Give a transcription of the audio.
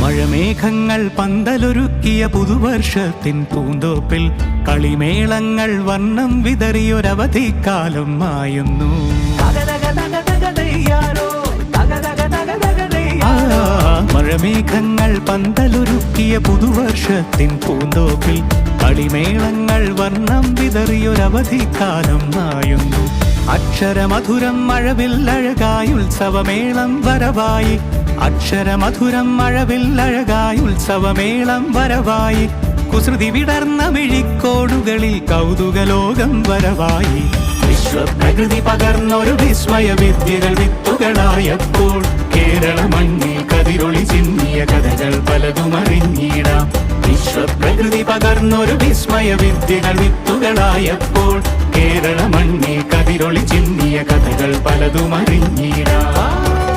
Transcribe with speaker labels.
Speaker 1: മഴമേഘങ്ങൾ പന്തലൊരുക്കിയ പുതുവർഷത്തിൻ പൂന്തോപ്പിൽ കളിമേളങ്ങൾ വർണ്ണം വിതറിയൊരവധിക്കാലം മായുന്നു. മഴമേഘങ്ങൾ പന്തലൊരുക്കിയ പുതുവർഷത്തിൻ പൂന്തോപ്പിൽ കളിമേളങ്ങൾ വർണ്ണം വിതറിയൊരവധിക്കാലം മായുന്നു. അക്ഷരമധുരം മഴവില്ലഴകായി ഉത്സവമേളം വരവായി. അക്ഷരമധുരം മഴവില്ലഴകായി ഉത്സവമേളം വരവായി. കുസൃതി വിടർന്ന മിഴിക്കോടുകളിൽ കൗതുകലോകം വരവായി. വിശ്വപ്രകൃതി പകർന്നൊരു വിസ്മയ വിദ്യകൾ വിത്തുകളായപ്പോൾ കേരള മണ്ണിൽ കതിരൊളി ചിന്നിയ കഥകൾ പലതും അറിഞ്ഞിടാം. വിശ്വപ്രകൃതി പകർന്നൊരു വിസ്മയ വിദ്യകൾ വിത്തുകളായപ്പോൾ കേരള മണ്ണിൽ കതിരൊളി ചിന്നിയ കഥകൾ പലതും അറിഞ്ഞിടാം.